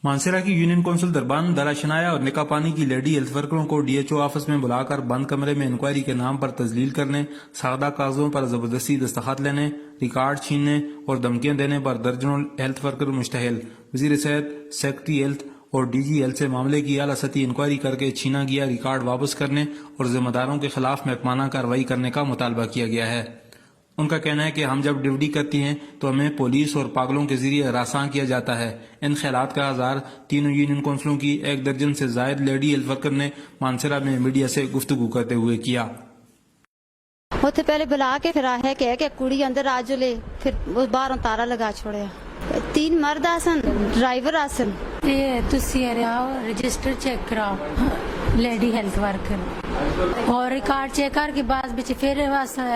मानसेरा की union council दरबान दरा शनाया और निका पानी की लेडी हेल्थ वर्करों को डीएचओ ऑफिस में बुलाकर बंद कमरे में इंक्वायरी के नाम पर तजलील करने, सादा कागजों पर जबरदस्ती दस्तखत लेने, रिकॉर्ड छीनने और धमकियां देने पर दर्जनों हेल्थ वर्कर मुश्तहल। वजीर सेहत, सेक्रेटरी हेल्थ और डीजी हेल्थ से मामले की आला सतही इंक्वायरी करके छीना गया रिकॉर्ड वापस करने और जिम्मेदारों के खिलाफ महकमाना कार्रवाई करने का मुतालबा किया गया है। उनका कहना है कि हम जब ड्यूटी करती हैं तो हमें पुलिस और पागलों के जरिए हरासा किया जाता है। इन ख्यालात का आज़ार तीनों यूनियन कौंसिलों की 1 दर्जन से जायद लेडी हेल्थ वर्कर ने मानसरा में मीडिया से गुफ्तगू करते हुए किया। उत्थे पहले बुला के फिर है कि कुड़ी अंदर आ जुले, फिर बाहरों ताला लगा छोड़िया। 3 मर्द आसन, ड्राइवर आसन। तुसी आओ रजिस्टर चेक कराओ लेडी हेल्थ वर्कर और रिकॉर्ड चेक करके बाद बिच फिर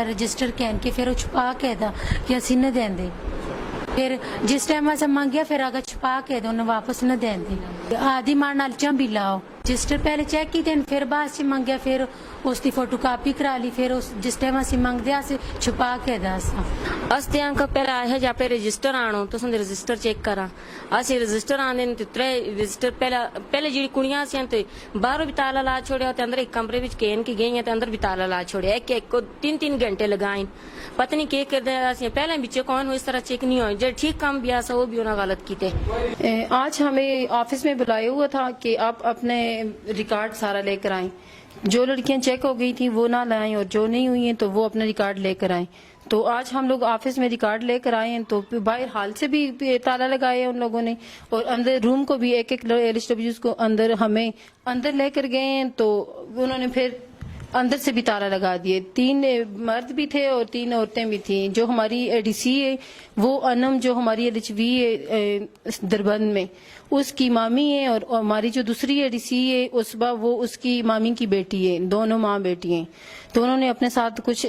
रजिस्टर कैन के फिर छुपा के दा कि असी न देंदे। फिर जिस टाइम अस मंगया फिर अगर छुपा के दो वापस न देंदे। आदि मार नाल चाबी लाओ, रजिस्टर पहले चेक की देन फिर बाद से मंगया फिर उसकी फोटो कापी करा ली, फिर उस जिस टाइम असी मंगदे अस छुपा के दस अस्ते अंक पहले आए जा पे रजिस्टर आनो तो संदे रजिस्टर चेक करा। असी रजिस्टर आने ते 3 रजिस्टर पहले जी कुड़ियां सी ते बाहरों भी ताला ला छोड़िया ते अंदर एक कमरे विच केन की गई ते अंदर भी ताला ला छोड़िया। एक को 3-3 घंटे लगाए, पता नहीं के करदे असी पहले बिच कौन हो इस तरह चेक नहीं हो जो ठीक काम भी आसा वो भी उन्होंने गलत कीते। आज हमें ऑफिस में बुलाया हुआ था कि आप अपने रिकॉर्ड सारा लेकर आएं। जो लड़कियां चेक हो गई थी वो ना लाएं और जो नहीं हुई हैं तो वो अपना रिकॉर्ड लेकर आएं। तो आज हम लोग ऑफिस में रिकॉर्ड लेकर आए हैं तो बाहर हाल से भी ताला लगाए हैं उन लोगों ने और अंदर रूम को भी एक LHWs को अंदर हमें अंदर लेकर गए हैं तो उन्होंने फिर अंदर से भी ताला लगा दिए। 3 मर्द भी थे और 3 औरतें भी थी। जो हमारी ADC है वो अनम जो हमारी LHV है दरबंद में उसकी मामी है और हमारी जो दूसरी ADC है उसबा वो उसकी मामी की बेटी है, दोनों माँ बेटी हैं। तो उन्होंने अपने साथ कुछ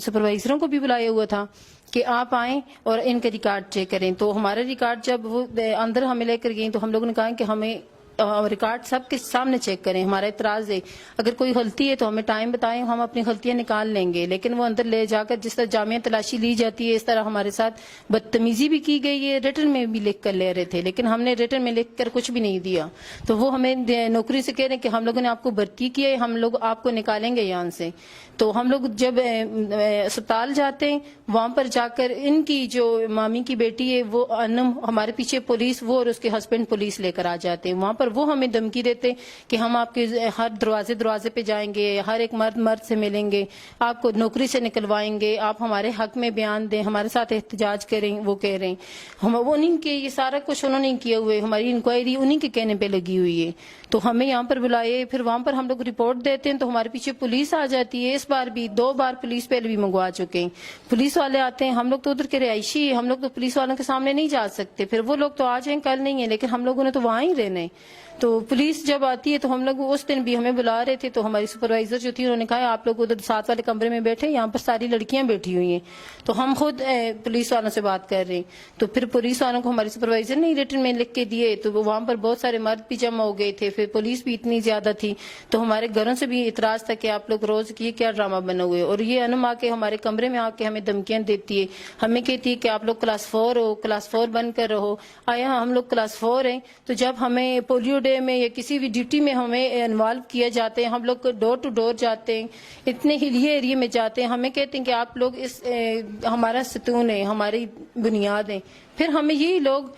सुपरवाइजरों को भी बुलाया हुआ था कि आप आएं और इनके रिकॉर्ड चेक करें। तो हमारे रिकॉर्ड जब वो अंदर हमें लेकर गई तो हम लोगों ने कहा कि हमें रिकॉर्ड सबके सामने चेक करें। हमारा इतराज है अगर कोई गलती है तो हमें टाइम बताएं, हम अपनी गलतियां निकाल लेंगे। लेकिन वो अंदर ले जाकर जिस तरह जामिया तलाशी ली जाती है इस तरह हमारे साथ बदतमीजी भी की गई है। रिटर्न में भी लिख कर ले रहे थे लेकिन हमने रिटर्न में लिख कर कुछ भी नहीं दिया। तो वो हमें नौकरी से कह रहे हैं कि हम लोगों ने आपको भर्ती किया है, हम लोग आपको निकालेंगे यहाँ से। तो हम लोग जब अस्पताल जाते हैं वहां पर जाकर इनकी जो मामी की बेटी है वो अनम हमारे पीछे पुलिस वो और उसके हस्बैंड पुलिस लेकर आ जाते हैं। वहां पर वो हमें धमकी देते कि हम आपके हर दरवाजे पे जाएंगे, हर एक मर्द से मिलेंगे, आपको नौकरी से निकलवाएंगे, आप हमारे हक में बयान दें, हमारे साथ एहतजाज करें। वो कह रहे हैं हम वो उन्हीं के ये सारा कुछ उन्होंने किया हुए, हमारी इंक्वायरी उन्हीं के कहने पे लगी हुई है। तो हमें यहाँ पर बुलाए, फिर वहां पर हम लोग रिपोर्ट देते हैं तो हमारे पीछे पुलिस आ जाती है। इस बार भी 2 बार पुलिस पहले भी मंगवा चुके हैं। पुलिस वाले आते हैं, हम लोग तो उधर के रिहायशी है, हम लोग तो पुलिस वालों के सामने नहीं जा सकते। फिर वो लोग तो आ जाए कल नहीं है लेकिन हम लोगों ने तो वहां ही रहना है। तो पुलिस जब आती है तो हम लोग उस दिन भी हमें बुला रहे थे तो हमारी सुपरवाइजर जो थी उन्होंने कहा आप लोग उधर साथ वाले कमरे में बैठे, यहाँ पर सारी लड़कियां बैठी हुई हैं। तो हम खुद पुलिस वालों से बात कर रहे हैं। तो फिर पुलिस वालों को हमारी सुपरवाइजर ने रिटर्न में लिख के दिए तो वहां पर बहुत सारे मर्द भी जमा हो गए थे। फिर पुलिस भी इतनी ज्यादा थी तो हमारे घरों से भी इतराज था कि आप लोग रोज की क्या ड्रामा बना हुए। और ये अनम आके हमारे कमरे में आके हमें धमकियां देती है, हमें कहती है कि आप लोग क्लास 4 हो, क्लास 4 बनकर रहो। आया हम लोग क्लास 4 हैं तो जब हमें पोलियो डे में या किसी भी ड्यूटी में हमें इन्वॉल्व किया जाते हैं, हम लोग डोर टू डोर जाते हैं, इतने हिलिये एरिया में जाते हैं, हमें कहते हैं कि आप लोग इस हमारा सतून है, हमारी बुनियाद है। फिर हमें यही लोग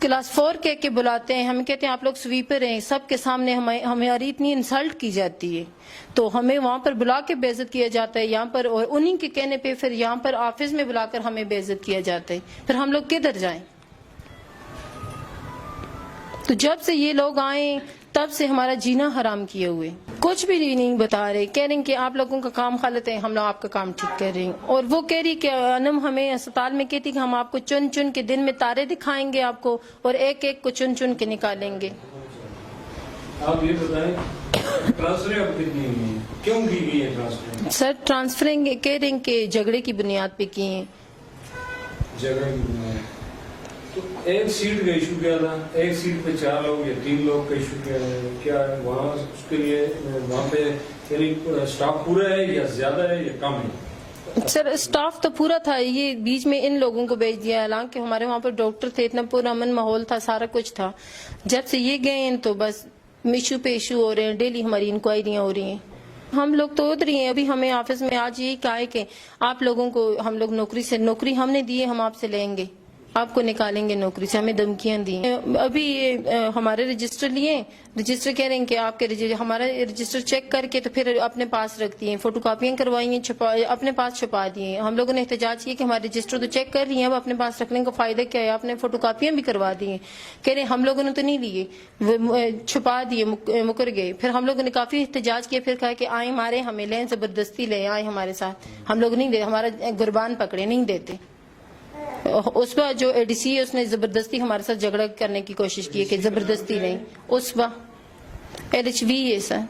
क्लास 4 कह के बुलाते हैं, हमें कहते हैं आप लोग स्वीपर हैं, सबके सामने हमारी इतनी इंसल्ट की जाती है। तो हमें वहां पर बुला के बेइज्जत किया जाता है यहाँ पर और उन्हीं के कहने पे फिर यहाँ पर ऑफिस में बुलाकर हमें बेइज्जत किया जाता है। फिर हम लोग किधर जाएं? तो जब से ये लोग आए तब से हमारा जीना हराम किए हुए, कुछ भी नहीं बता रहे। कह रहे हैं कि आप लोगों का काम गलत है, हम लोग आपका काम ठीक कर रहे हैं। और वो कह रही कि अनम हमें अस्पताल में कहती कि हम आपको चुन चुन के दिन में तारे दिखाएंगे आपको और एक एक को चुन चुन के निकालेंगे। आप ये बताएं ट्रांसफर अब कितनी हुई है, क्यों की गई है ट्रांसफर? सर ट्रांसफरिंग कह रहे हैं कि झगड़े की बुनियाद पे की है। झगड़े की बुनियाद तो एक सीट का इशू क्या था, एक सीट पे 4 लोग या 3 लोग का इशू क्या है वहाँ उसके लिए वहाँ पे यानी स्टाफ पूरा है या ज्यादा है या कम है? सर स्टाफ तो पूरा था, ये बीच में इन लोगों को भेज दिया, हालांकि हमारे वहाँ पर डॉक्टर थे, इतना पूरा अमन माहौल था, सारा कुछ था। जब से ये गए हैं तो बस इशू पे इशू हो रहे हैं, डेली हमारी इंक्वायरियाँ हो रही हैं। हम लोग तो उधर ही हैं। अभी हमें ऑफिस में आज यही कहा है कि आप लोगों को हम लोग नौकरी हमने दी है, हम आपसे लेंगे, आपको निकालेंगे नौकरी से, हमें धमकियां दी हैं। अभी ये हमारे रजिस्टर लिए, रजिस्टर कह रहे हैं कि आपके हमारा रजिस्टर चेक करके तो फिर अपने पास रखती हैं, फोटोकॉपियां करवाई हैं, अपने पास छुपा दिए। हम लोगों ने एहतजाज किया कि हमारे रजिस्टर तो चेक कर रही हैं, अब अपने पास रखने का फायदा क्या है, आपने फोटोकॉपियां भी करवा दी हैं। कह रहे हम लोगों ने तो नहीं लिए, छुपा दिए, मुकर गए। फिर हम लोगों ने काफी एहतजाज किया, फिर कहा कि आए मारे हमें लें, जबरदस्ती ले आए हमारे साथ। हम लोग नहीं दे, हमारा गुरबान पकड़े, नहीं देते। उस पर जो एडीसी है उसने जबरदस्ती हमारे साथ झगड़ा करने की कोशिश की है कि जबरदस्ती नहीं, उस पर LHV है सर।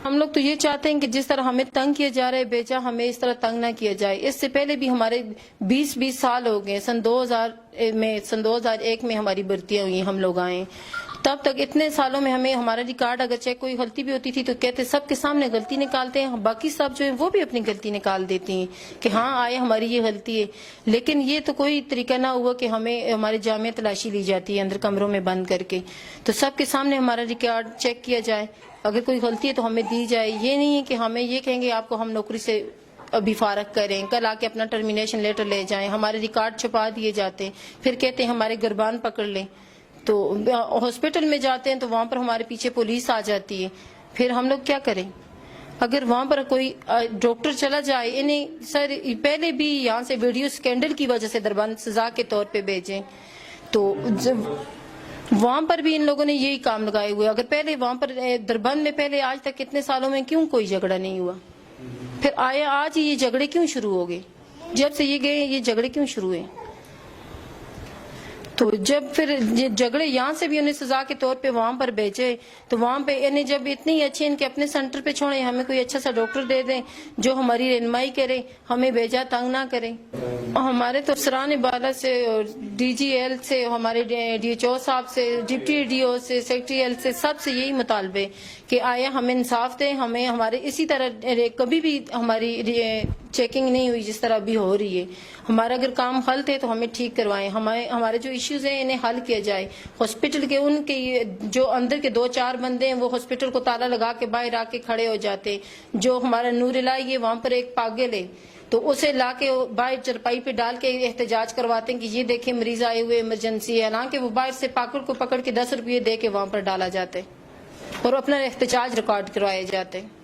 हम लोग तो ये चाहते हैं कि जिस तरह हमें तंग किया जा रहा है बेचा, हमें इस तरह तंग ना किया जाए। इससे पहले भी हमारे 20 साल हो गए, सन 2001 में हमारी भर्तियां हुई, हम लोग आए, तब तक इतने सालों में हमें हमारा रिकॉर्ड अगर चेक कोई गलती भी होती थी तो कहते सबके सामने गलती निकालते हैं, बाकी सब जो है वो भी अपनी गलती निकाल देती हैं कि हाँ आए हमारी ये गलती है। लेकिन ये तो कोई तरीका ना हुआ कि हमें हमारे जामे तलाशी ली जाती है अंदर कमरों में बंद करके, तो सबके सामने हमारा रिकॉर्ड चेक किया जाए, अगर कोई गलती है तो हमें दी जाए। ये नहीं है कि हमें ये कहेंगे आपको हम नौकरी से अभी फारग करें, कल आके अपना टर्मिनेशन लेटर ले जाएं, हमारे रिकॉर्ड छुपा दिए जाते हैं, फिर कहते हैं हमारे गुरबान पकड़ लें। तो हॉस्पिटल में जाते हैं तो वहां पर हमारे पीछे पुलिस आ जाती है, फिर हम लोग क्या करें? अगर वहां पर कोई डॉक्टर चला जाए, इन्हें सर पहले भी यहाँ से वीडियो स्कैंडल की वजह से दरबंद सजा के तौर पे भेजें, तो वहां पर भी इन लोगों ने यही काम लगाए हुए। अगर पहले वहां पर दरबंद में पहले आज तक कितने सालों में क्यों कोई झगड़ा नहीं हुआ, फिर आया आज ये झगड़े क्यों शुरू हो गए? जब से ये गए ये झगड़े क्यों शुरू हुए? तो जब फिर झगड़े यहाँ से भी उन्हें सजा के तौर पे वहां पर भेजे, तो वहां पे इन्हें जब इतनी अच्छे इनके अपने सेंटर पे छोड़े, हमें कोई अच्छा सा डॉक्टर दे दें जो हमारी रहनुमाई करे, हमें भेजा तंग ना करें। हमारे तो सराने बाला से और DGL से, हमारे DHO साहब से, डिप्टी DO से, सेक्रेटरी L से, सबसे यही मुतालबे कि आया हमें इंसाफ दें। हमें हमारे इसी तरह कभी भी हमारी चेकिंग नहीं हुई जिस तरह अभी हो रही है। हमारा अगर काम हल थे तो हमें ठीक करवाएं, हमारे जो इश्यूज हैं इन्हें हल किया जाए। हॉस्पिटल के उनके जो अंदर के 2-4 बंदे हैं वो हॉस्पिटल को ताला लगा के बाहर आके खड़े हो जाते। जो हमारा नूर इलाही है वहां पर एक पागल है, तो उसे लाके बाहर चरपाई पे डाल के एहतजाज करवाते हैं कि ये देखें मरीज आए हुए इमरजेंसी है, हालांकि वो बाहर से पागल को पकड़ के 10 रुपये दे के वहां पर डाला जाते और अपना एहतजाज रिकॉर्ड करवाए जाते।